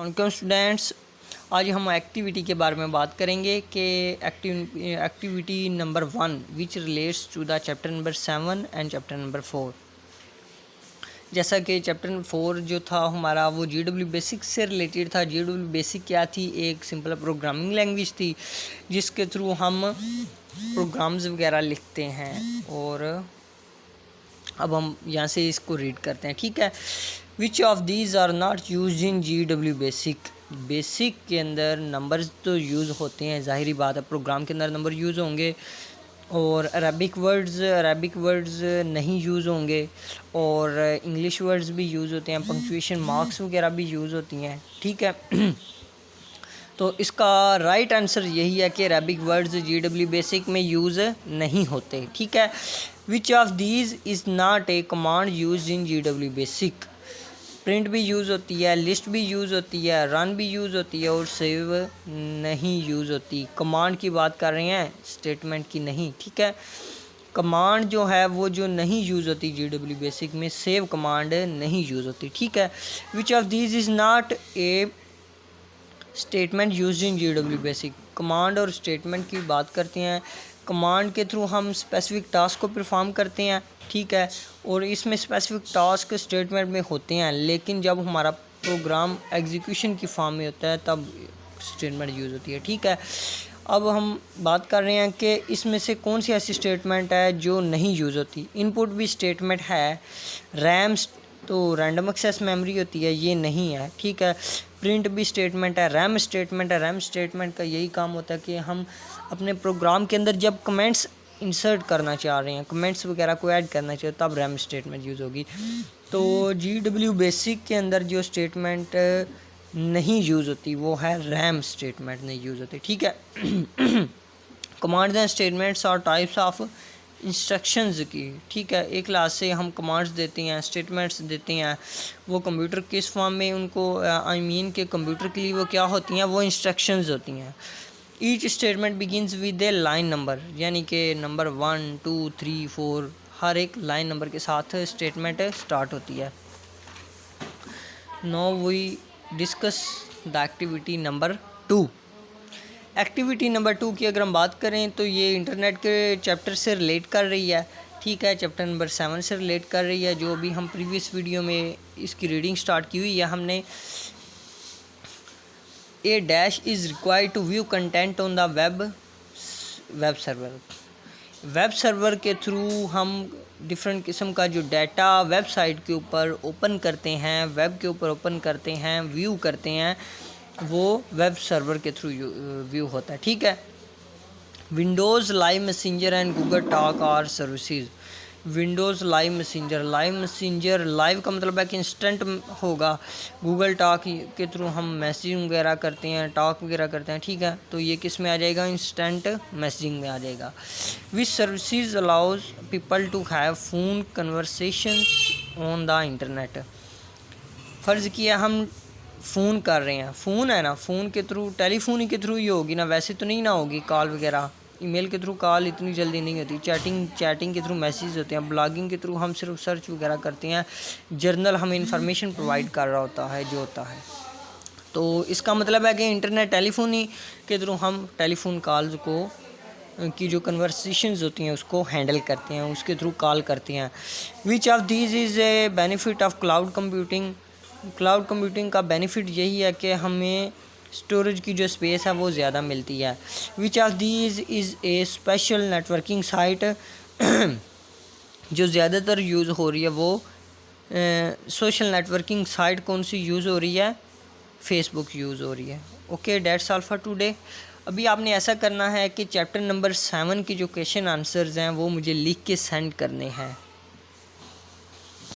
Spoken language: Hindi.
Welcome students. आज हम एक्टिविटी के बारे में बात करेंगे कि activity number 1 which relates to the chapter number 7 and chapter number 4। जैसा कि चैप्टर नंबर 4 जो था हमारा वो GW बेसिक से रिलेटेड था। GW बेसिक क्या थी? एक सिंपल प्रोग्रामिंग लैंग्वेज थी जिसके थ्रू हम प्रोग्राम्स वगैरह लिखते हैं। और अब हम यहाँ से इसको रीड करते हैं, ठीक है। Which of these are not use in GW basic. Basic के अंदर नंबर्स तो यूज़ होते हैं, ज़ाहिरी बात है, प्रोग्राम के अंदर नंबर यूज़ होंगे। और अरबिक वर्ड्स नहीं यूज़ होंगे, और इंग्लिश वर्ड्स भी यूज़ होते हैं, पंक्चुएशन मार्क्स वगैरह भी यूज़ होती हैं, ठीक है। तो इसका राइट आंसर यही है कि अरबिक वर्ड्स GW बेसिक में यूज़ नहीं होते, ठीक है। Which of these is not a command use in GW basic. Print भी यूज़ होती है, लिस्ट भी यूज़ होती है, रन भी यूज़ होती है, और सेव नहीं यूज़ होती। कमांड की बात कर रहे हैं, स्टेटमेंट की नहीं, ठीक है। कमांड जो है वो जो नहीं यूज़ होती GW बेसिक में, सेव कमांड नहीं यूज़ होती, ठीक है। Which of these is not a statement use in GW basic. Command और स्टेटमेंट की बात करते हैं। कमांड के थ्रू हम स्पेसिफिक टास्क को परफॉर्म करते हैं, ठीक है, और इसमें स्पेसिफिक टास्क स्टेटमेंट में होते हैं, लेकिन जब हमारा प्रोग्राम एग्जीक्यूशन की फॉर्म में होता है तब स्टेटमेंट यूज़ होती है, ठीक है। अब हम बात कर रहे हैं कि इसमें से कौन सी ऐसी स्टेटमेंट है जो नहीं यूज़ होती। इनपुट भी स्टेटमेंट है, रैम्स तो रैंडम एक्सेस मेमोरी होती है, ये नहीं है, ठीक है। प्रिंट भी स्टेटमेंट है, रैम स्टेटमेंट है। रैम स्टेटमेंट का यही काम होता है कि हम अपने प्रोग्राम के अंदर जब कमेंट्स इंसर्ट करना चाह रहे हैं, कमेंट्स वगैरह को ऐड करना चाहिए, तब रैम स्टेटमेंट यूज़ होगी। तो GW बेसिक के अंदर जो स्टेटमेंट नहीं यूज़ होती वो है रैम स्टेटमेंट नहीं यूज़ होती, ठीक है। कमांड्स एंड स्टेटमेंट्स और टाइप्स ऑफ इंस्ट्रक्शंस की, ठीक है। एक क्लास से हम कमांड्स देते हैं, स्टेटमेंट्स देते हैं, वो कंप्यूटर किस फॉर्म में उनको के कंप्यूटर के लिए वो क्या होती हैं, वो इंस्ट्रक्शंस होती हैं। Each statement begins with A line number, यानी कि नंबर 1 2 3 4 हर एक लाइन नंबर के साथ स्टेटमेंट स्टार्ट होती है। Now we discuss the activity number 2। Activity number 2 की अगर हम बात करें तो ये इंटरनेट के चैप्टर से रिलेट कर रही है, ठीक है। चैप्टर नंबर 7 से रिलेट कर रही है, जो अभी हम प्रीवियस वीडियो में इसकी रीडिंग स्टार्ट की हुई है हमने। A dash is required to view content on the web server. Web server के थ्रू हम डिफरेंट किस्म का जो डाटा वेबसाइट के ऊपर ओपन करते हैं, वेब के ऊपर ओपन करते हैं, व्यू करते हैं, वो वेब सर्वर के थ्रू व्यू होता है, ठीक है। Windows Live Messenger and Google Talk are services. Windows Live Messenger live का मतलब है कि इंस्टेंट होगा। गूगल टॉक के थ्रू हम मैसेजिंग वगैरह करते हैं, टॉक वगैरह करते हैं, ठीक है। तो ये किस में आ जाएगा? इंस्टेंट मैसेजिंग में आ जाएगा। Which services allows people to have phone conversation on the internet. फ़र्ज़ किया हम फ़ोन कर रहे हैं, फ़ोन है ना, फ़ोन के थ्रू, टेलीफोन के थ्रू ही होगी ना, वैसे तो नहीं ना होगी कॉल वगैरह। ईमेल के थ्रू कॉल इतनी जल्दी नहीं होती। चैटिंग के थ्रू मैसेज होते हैं। ब्लॉगिंग के थ्रू हम सिर्फ सर्च वगैरह करते हैं। जर्नल हमें इंफॉर्मेशन प्रोवाइड कर रहा होता है जो होता है। तो इसका मतलब है कि इंटरनेट टेलीफोनी के थ्रू हम टेलीफोन कॉल्स को की जो कन्वर्सेशंस होती हैं उसको हैंडल करते हैं, उसके थ्रू कॉल करते हैं। विच of these is a benefit of cloud computing. Cloud computing का बेनिफिट यही है कि हमें स्टोरेज की जो स्पेस है वो ज़्यादा मिलती है। Which of these is a special networking site. जो ज़्यादातर यूज़ हो रही है वो सोशल नेटवर्किंग साइट कौन सी यूज़ हो रही है? फेसबुक यूज़ हो रही है। Okay, that's all for today. अभी आपने ऐसा करना है कि चैप्टर नंबर 7 की जो क्वेश्चन आंसर्स हैं वो मुझे लिख के सेंड करने हैं।